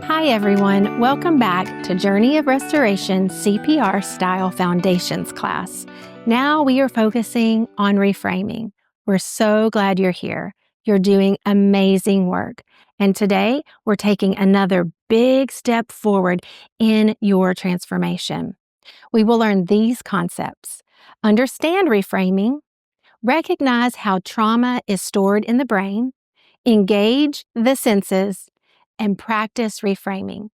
Hi, everyone. Welcome back to Journey of Restoration CPR Style Foundations class. Now we are focusing on reframing. We're so glad you're here. You're doing amazing work. And today we're taking another big step forward in your transformation. We will learn these concepts: understand reframing, recognize how trauma is stored in the brain, engage the senses, and practice reframing.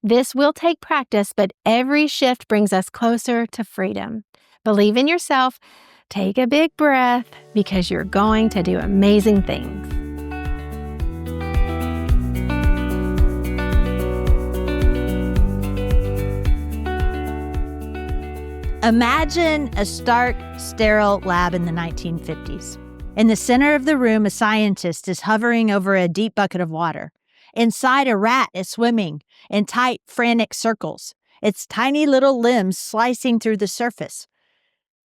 This will take practice, but every shift brings us closer to freedom. Believe in yourself, take a big breath, because you're going to do amazing things. Imagine a stark, sterile lab in the 1950s. In the center of the room, a scientist is hovering over a deep bucket of water. Inside, a rat is swimming in tight, frantic circles, its tiny little limbs slicing through the surface.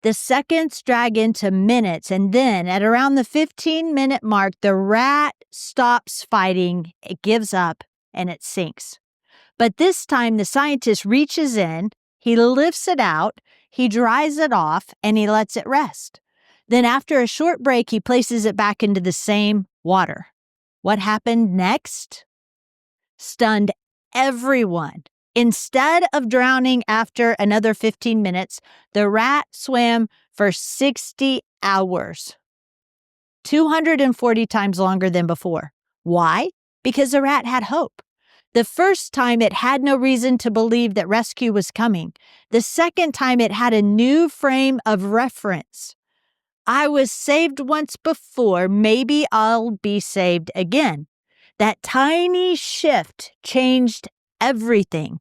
The seconds drag into minutes, and then, at around the 15-minute mark, the rat stops fighting, it gives up, and it sinks. But this time, the scientist reaches in, he lifts it out, he dries it off, and he lets it rest. Then after a short break, he places it back into the same water. What happened next stunned everyone. Instead of drowning after another 15 minutes, the rat swam for 60 hours, 240 times longer than before. Why? Because the rat had hope. The first time, it had no reason to believe that rescue was coming. The second time, it had a new frame of reference. I was saved once before, maybe I'll be saved again. That tiny shift changed everything.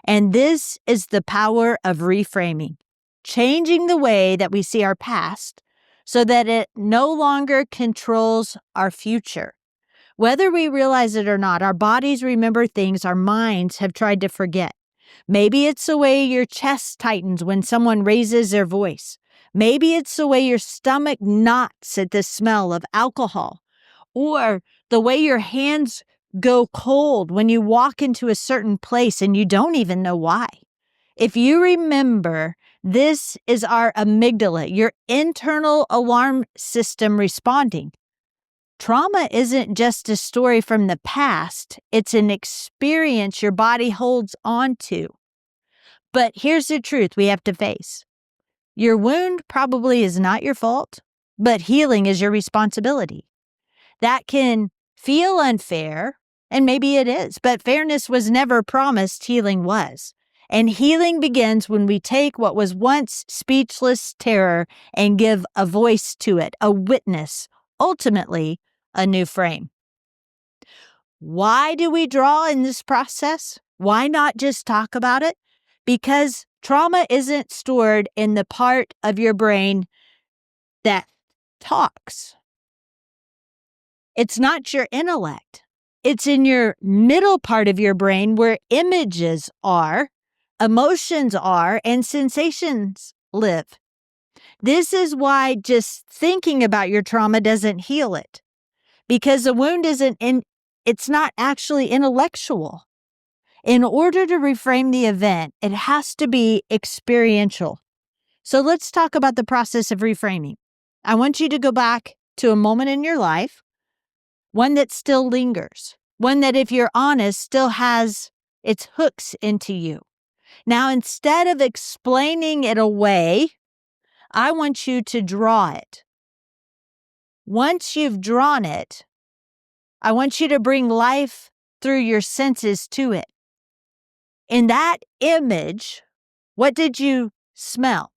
And this is the power of reframing, changing the way that we see our past so that it no longer controls our future. Whether we realize it or not, our bodies remember things our minds have tried to forget. Maybe it's the way your chest tightens when someone raises their voice. Maybe it's the way your stomach knots at the smell of alcohol, or the way your hands go cold when you walk into a certain place and you don't even know why. If you remember, this is our amygdala, your internal alarm system responding. Trauma isn't just a story from the past, it's an experience your body holds on to. But here's the truth we have to face. Your wound probably is not your fault, but healing is your responsibility. That can feel unfair, and maybe it is, but fairness was never promised, healing was. And healing begins when we take what was once speechless terror and give a voice to it, a witness, ultimately a new frame. Why do we draw in this process? Why not just talk about it? Because trauma isn't stored in the part of your brain that talks. It's not your intellect. It's in your middle part of your brain where images are, emotions are, and sensations live. This is why just thinking about your trauma doesn't heal it. Because the wound it's not actually intellectual. In order to reframe the event, it has to be experiential. So let's talk about the process of reframing. I want you to go back to a moment in your life, one that still lingers, one that, if you're honest, still has its hooks into you. Now, instead of explaining it away, I want you to draw it. Once you've drawn it, I want you to bring life through your senses to it. In that image, what did you smell?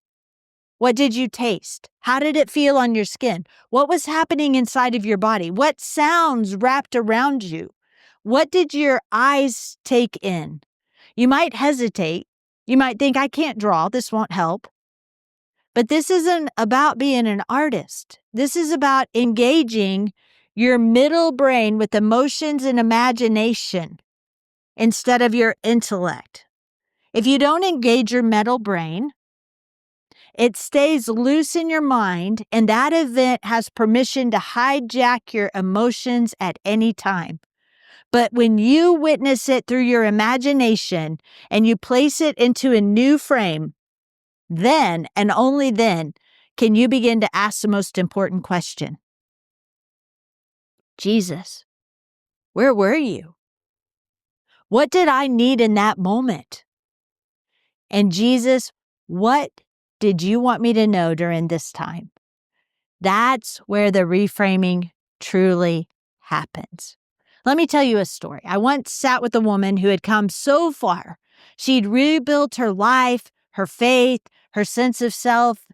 What did you taste? How did it feel on your skin? What was happening inside of your body? What sounds wrapped around you? What did your eyes take in? You might hesitate. You might think, I can't draw. This won't help. But this isn't about being an artist. This is about engaging your middle brain with emotions and imagination instead of your intellect. If you don't engage your middle brain, it stays loose in your mind, and that event has permission to hijack your emotions at any time. But when you witness it through your imagination and you place it into a new frame, then and only then can you begin to ask the most important question. Jesus, where were you? What did I need in that moment? And Jesus, what did you want me to know during this time? That's where the reframing truly happens. Let me tell you a story. I once sat with a woman who had come so far. She'd rebuilt her life, her faith, her sense of self,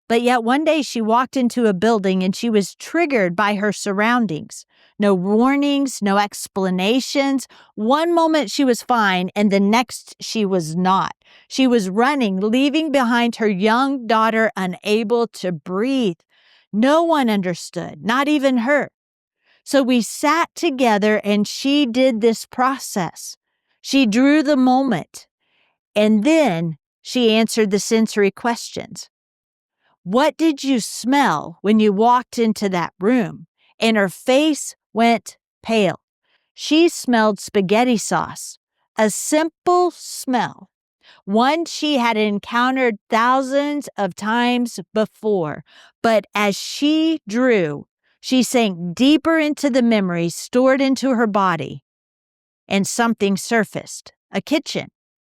but yet one day she walked into a building and she was triggered by her surroundings. No warnings, no explanations. One moment she was fine and the next she was not. She was running, leaving behind her young daughter unable to breathe. No one understood, not even her. So we sat together and she did this process. She drew the moment and then she answered the sensory questions. What did you smell when you walked into that room? And her face went pale. She smelled spaghetti sauce, a simple smell, one she had encountered thousands of times before. But as she drew, she sank deeper into the memories stored into her body, and something surfaced. A kitchen,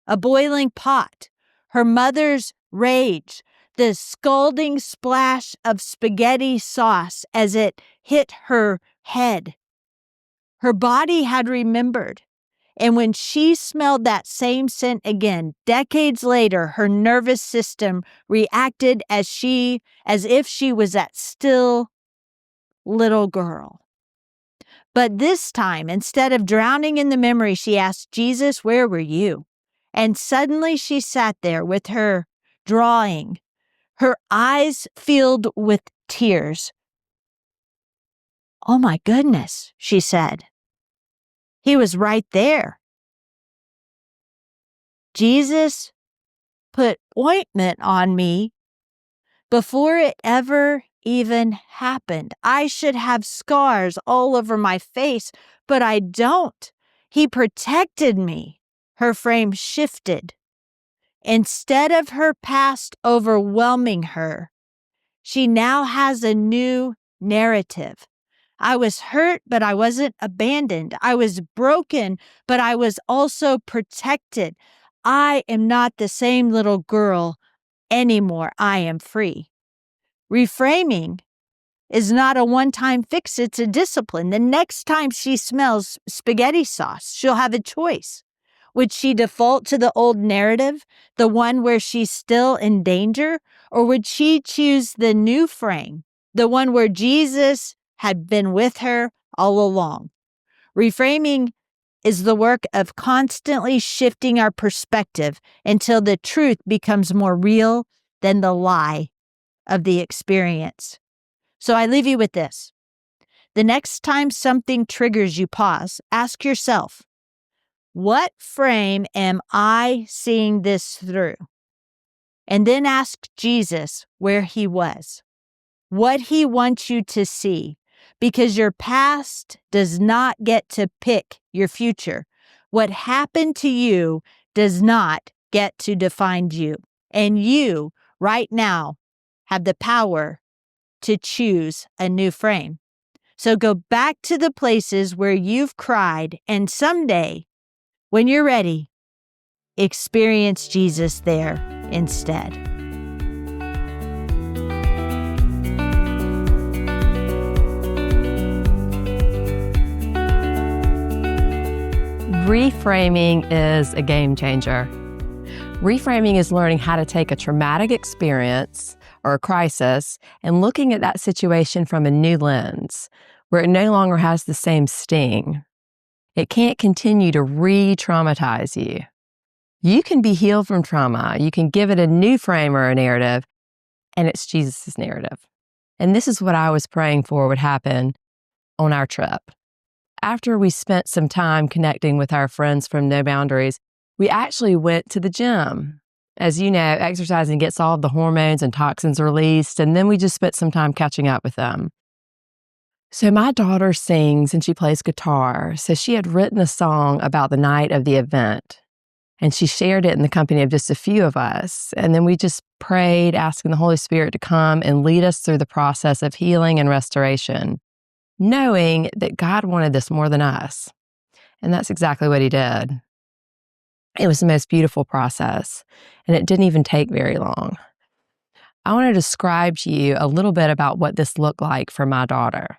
a boiling pot, her mother's rage, the scalding splash of spaghetti sauce as it hit her head. Her body had remembered. And when she smelled that same scent again, decades later, her nervous system reacted as if she was that still little girl. But this time, instead of drowning in the memory, she asked, Jesus, where were you? And suddenly she sat there with her drawing, her eyes filled with tears. Oh my goodness, she said. He was right there. Jesus put ointment on me before it ever even happened. I should have scars all over my face, but I don't. He protected me. Her frame shifted. Instead of her past overwhelming her, she now has a new narrative. I was hurt, but I wasn't abandoned. I was broken, but I was also protected. I am not the same little girl anymore. I am free. Reframing is not a one-time fix. It's a discipline. The next time she smells spaghetti sauce, she'll have a choice. Would she default to the old narrative, the one where she's still in danger, or would she choose the new frame, the one where Jesus had been with her all along? Reframing is the work of constantly shifting our perspective until the truth becomes more real than the lie of the experience. So I leave you with this. The next time something triggers you, pause, ask yourself, what frame am I seeing this through? And then ask Jesus where he was, what he wants you to see, because your past does not get to pick your future. What happened to you does not get to define you. And you, right now, have the power to choose a new frame. So go back to the places where you've cried, and someday, when you're ready, experience Jesus there instead. Reframing is a game changer. Reframing is learning how to take a traumatic experience or a crisis and looking at that situation from a new lens, where it no longer has the same sting. It can't continue to re-traumatize you. You can be healed from trauma. You can give it a new frame or a narrative, and it's Jesus' narrative. And this is what I was praying for would happen on our trip. After we spent some time connecting with our friends from No Boundaries, we actually went to the gym. As you know, exercising gets all the hormones and toxins released, and then we just spent some time catching up with them. So my daughter sings and she plays guitar. So she had written a song about the night of the event, and she shared it in the company of just a few of us. And then we just prayed, asking the Holy Spirit to come and lead us through the process of healing and restoration, knowing that God wanted this more than us. And that's exactly what he did. It was the most beautiful process, and it didn't even take very long. I want to describe to you a little bit about what this looked like for my daughter.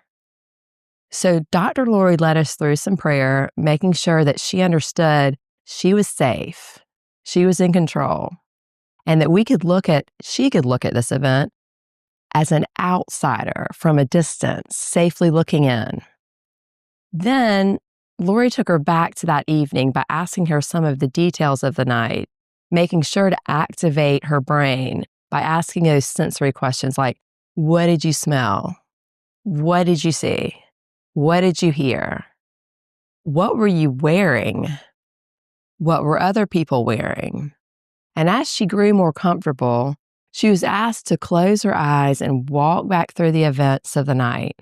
So Dr. Lori led us through some prayer, making sure that she understood she was safe, she was in control, and that she could look at this event as an outsider from a distance, safely looking in. Then Lori took her back to that evening by asking her some of the details of the night, making sure to activate her brain by asking those sensory questions like, what did you smell? What did you see? What did you hear? What were you wearing? What were other people wearing? And as she grew more comfortable, she was asked to close her eyes and walk back through the events of the night.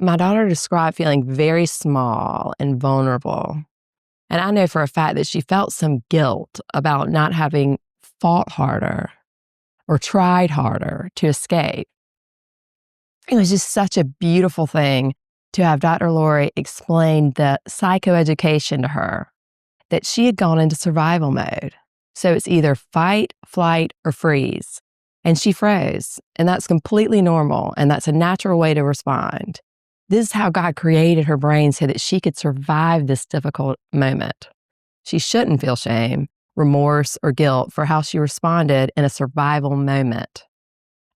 My daughter described feeling very small and vulnerable. And I know for a fact that she felt some guilt about not having fought harder or tried harder to escape. It was just such a beautiful thing to have Dr. Lori explain the psychoeducation to her, that she had gone into survival mode. So it's either fight, flight, or freeze. And she froze, and that's completely normal, and that's a natural way to respond. This is how God created her brain so that she could survive this difficult moment. She shouldn't feel shame, remorse, or guilt for how she responded in a survival moment.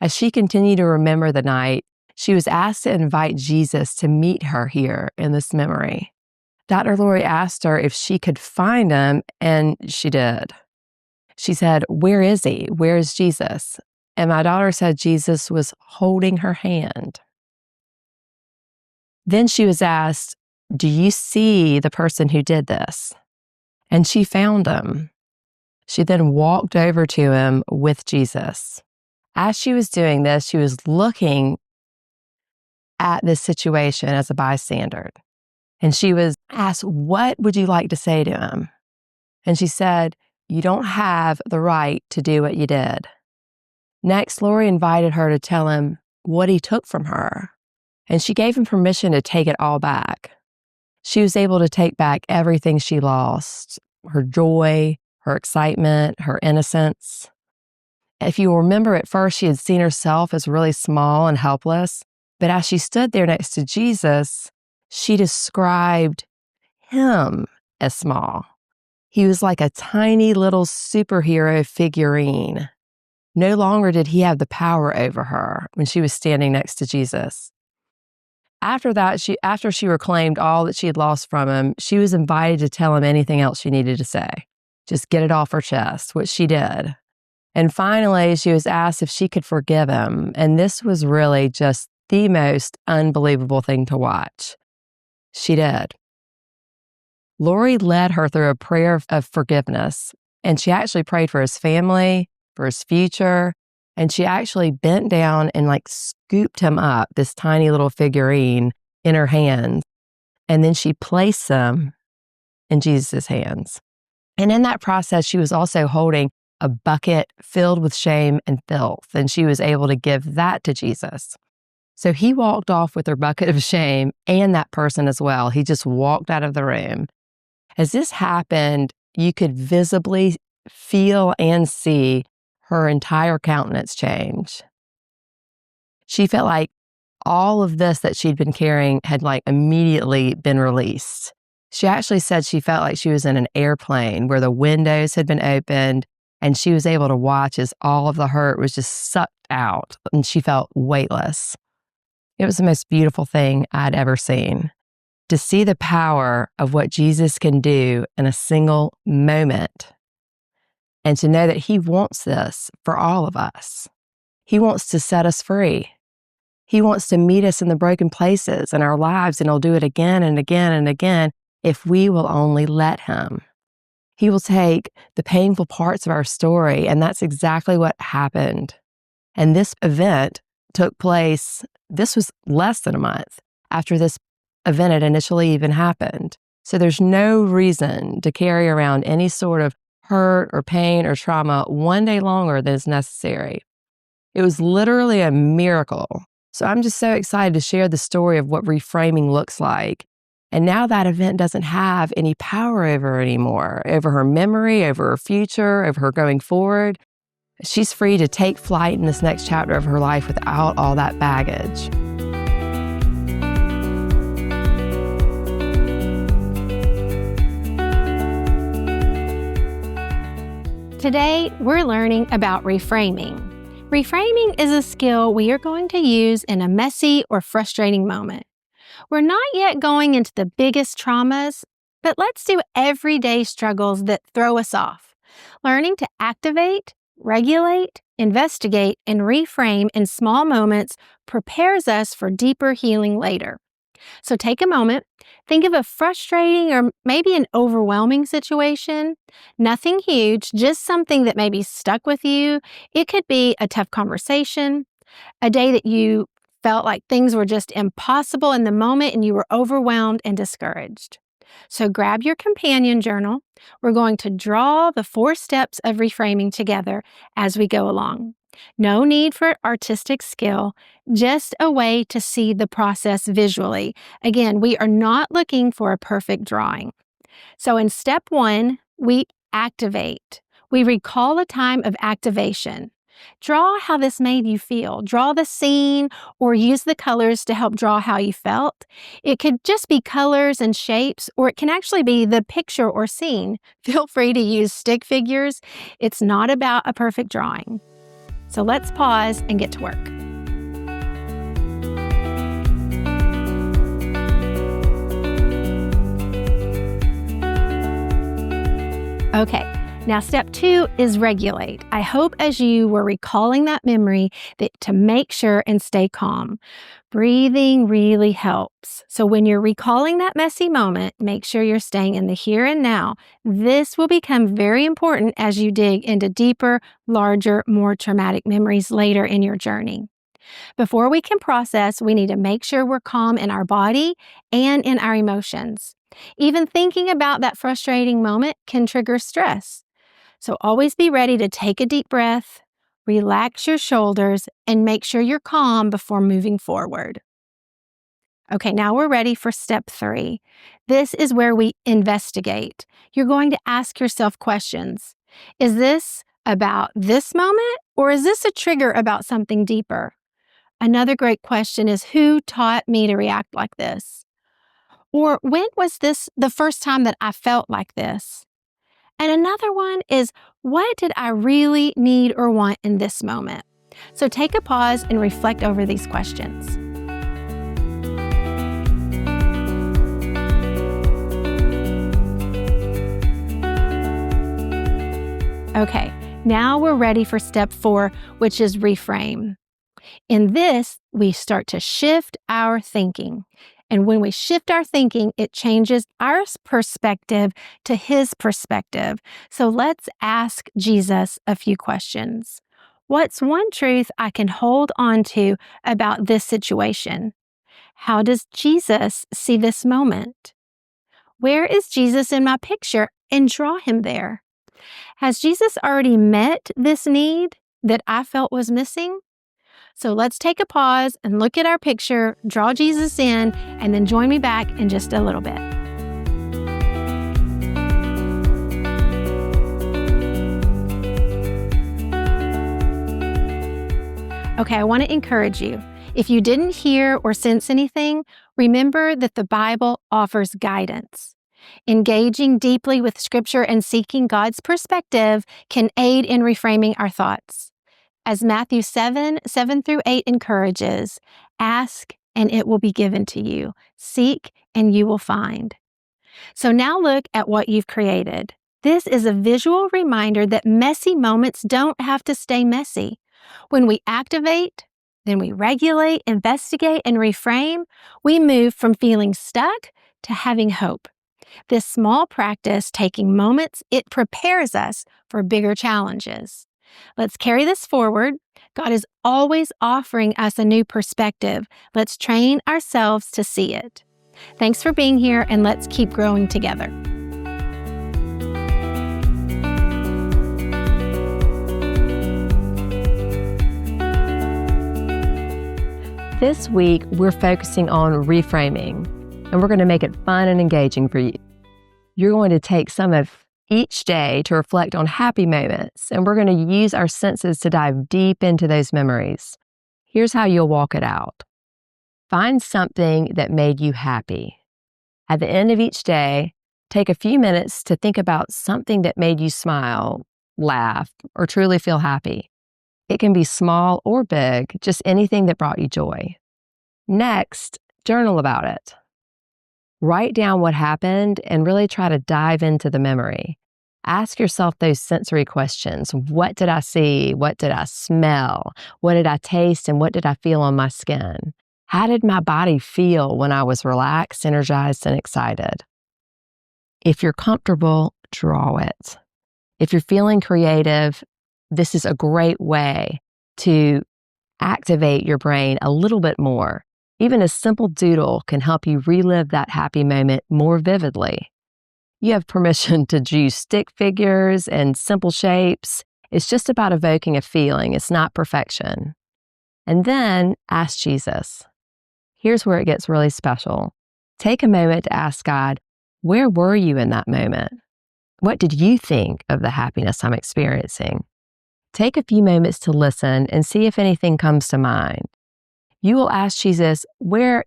As she continued to remember the night, she was asked to invite Jesus to meet her here in this memory. Dr. Lori asked her if she could find him, and she did. She said, "Where is he? Where is Jesus?" And my daughter said Jesus was holding her hand. Then she was asked, "Do you see the person who did this?" And she found him. She then walked over to him with Jesus. As she was doing this, she was looking at this situation as a bystander. And she was asked, "What would you like to say to him?" And she said, "You don't have the right to do what you did." Next, Lori invited her to tell him what he took from her. And she gave him permission to take it all back. She was able to take back everything she lost, her joy, her excitement, her innocence. If you remember, at first she had seen herself as really small and helpless, but as she stood there next to Jesus, she described him as small. He was like a tiny little superhero figurine. No longer did he have the power over her when she was standing next to Jesus. After that, after she reclaimed all that she had lost from him, she was invited to tell him anything else she needed to say. Just get it off her chest, which she did. And finally, she was asked if she could forgive him. And this was really just the most unbelievable thing to watch. She did. Lori led her through a prayer of forgiveness, and she actually prayed for his family, for his future, and she actually bent down and scooped him up, this tiny little figurine, in her hands, and then she placed them in Jesus' hands. And in that process, she was also holding a bucket filled with shame and filth, and she was able to give that to Jesus. So he walked off with her bucket of shame and that person as well. He just walked out of the room. As this happened, you could visibly feel and see her entire countenance change. She felt like all of this that she'd been carrying had immediately been released. She actually said she felt like she was in an airplane where the windows had been opened and she was able to watch as all of the hurt was just sucked out and she felt weightless. It was the most beautiful thing I'd ever seen. To see the power of what Jesus can do in a single moment, and to know that he wants this for all of us. He wants to set us free. He wants to meet us in the broken places in our lives, and he'll do it again and again and again if we will only let him. He will take the painful parts of our story, and that's exactly what happened. And this event took place this was less than a month after this event had initially even happened. So there's no reason to carry around any sort of hurt or pain or trauma one day longer than is necessary. It was literally a miracle. So I'm just so excited to share the story of what reframing looks like. And now that event doesn't have any power over her anymore, over her memory, over her future, over her going forward. She's free to take flight in this next chapter of her life without all that baggage. Today, we're learning about reframing. Reframing is a skill we are going to use in a messy or frustrating moment. We're not yet going into the biggest traumas, but let's do everyday struggles that throw us off. Learning to activate, regulate, investigate, and reframe in small moments prepares us for deeper healing later. So take a moment, think of a frustrating or maybe an overwhelming situation. Nothing huge, just something that maybe stuck with you. It could be a tough conversation, a day that you felt like things were just impossible in the moment and you were overwhelmed and discouraged. So grab your companion journal. We're going to draw the 4 steps of reframing together as we go along. No need for artistic skill, just a way to see the process visually. Again, we are not looking for a perfect drawing. So in step 1, we activate. We recall a time of activation. Draw how this made you feel. Draw the scene or use the colors to help draw how you felt. It could just be colors and shapes, or it can actually be the picture or scene. Feel free to use stick figures. It's not about a perfect drawing. So let's pause and get to work. Okay, now step 2 is regulate. I hope as you were recalling that memory that to make sure and stay calm. Breathing really helps. So when you're recalling that messy moment, make sure you're staying in the here and now. This will become very important as you dig into deeper, larger, more traumatic memories later in your journey. Before we can process, we need to make sure we're calm in our body and in our emotions. Even thinking about that frustrating moment can trigger stress. So always be ready to take a deep breath, relax your shoulders, and make sure you're calm before moving forward. Okay, now we're ready for step 3. This is where we investigate. You're going to ask yourself questions. Is this about this moment, or is this a trigger about something deeper? Another great question is, who taught me to react like this? Or when was this the first time that I felt like this? And another one is, what did I really need or want in this moment? So take a pause and reflect over these questions. Okay, now we're ready for step 4, which is reframe. In this, we start to shift our thinking. And when we shift our thinking, it changes our perspective to his perspective. So let's ask Jesus a few questions. What's one truth I can hold on to about this situation? How does Jesus see this moment? Where is Jesus in my picture? And draw him there. Has Jesus already met this need that I felt was missing? So let's take a pause and look at our picture, draw Jesus in, and then join me back in just a little bit. Okay, I want to encourage you. If you didn't hear or sense anything, remember that the Bible offers guidance. Engaging deeply with Scripture and seeking God's perspective can aid in reframing our thoughts. As Matthew 7:7-8 encourages, ask and it will be given to you. Seek and you will find. So now look at what you've created. This is a visual reminder that messy moments don't have to stay messy. When we activate, then we regulate, investigate, and reframe, we move from feeling stuck to having hope. This small practice, taking moments, it prepares us for bigger challenges. Let's carry this forward. God is always offering us a new perspective. Let's train ourselves to see it. Thanks for being here, and let's keep growing together. This week, we're focusing on reframing, and we're going to make it fun and engaging for you. You're going to take some of each day to reflect on happy moments, and we're going to use our senses to dive deep into those memories. Here's how you'll walk it out. Find something that made you happy. At the end of each day, take a few minutes to think about something that made you smile, laugh, or truly feel happy. It can be small or big, just anything that brought you joy. Next, journal about it. Write down what happened and really try to dive into the memory. Ask yourself those sensory questions. What did I see? What did I smell? What did I taste? And what did I feel on my skin? How did my body feel when I was relaxed, energized, and excited? If you're comfortable, draw it. If you're feeling creative, this is a great way to activate your brain a little bit more. Even a simple doodle can help you relive that happy moment more vividly. You have permission to use stick figures and simple shapes. It's just about evoking a feeling. It's not perfection. And then ask Jesus. Here's where it gets really special. Take a moment to ask God, where were you in that moment? What did you think of the happiness I'm experiencing? Take a few moments to listen and see if anything comes to mind. You will ask Jesus where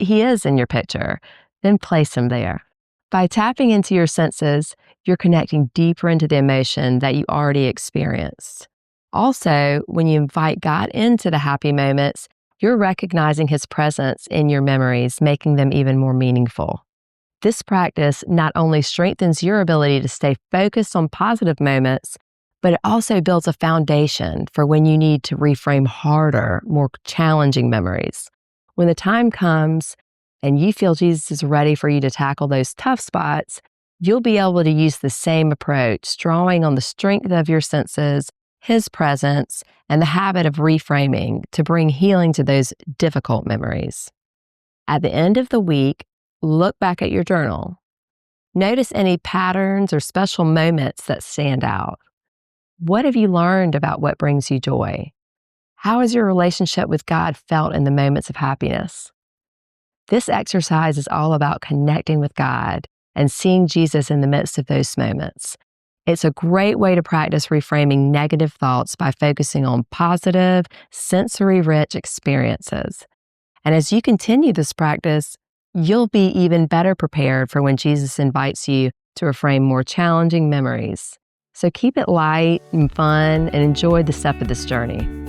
he is in your picture, then place him there. By tapping into your senses, you're connecting deeper into the emotion that you already experienced. Also, when you invite God into the happy moments, you're recognizing his presence in your memories, making them even more meaningful. This practice not only strengthens your ability to stay focused on positive moments, but it also builds a foundation for when you need to reframe harder, more challenging memories. When the time comes and you feel Jesus is ready for you to tackle those tough spots, you'll be able to use the same approach, drawing on the strength of your senses, his presence, and the habit of reframing to bring healing to those difficult memories. At the end of the week, look back at your journal. Notice any patterns or special moments that stand out. What have you learned about what brings you joy? How has your relationship with God felt in the moments of happiness? This exercise is all about connecting with God and seeing Jesus in the midst of those moments. It's a great way to practice reframing negative thoughts by focusing on positive, sensory-rich experiences. And as you continue this practice, you'll be even better prepared for when Jesus invites you to reframe more challenging memories. So keep it light and fun and enjoy the step of this journey.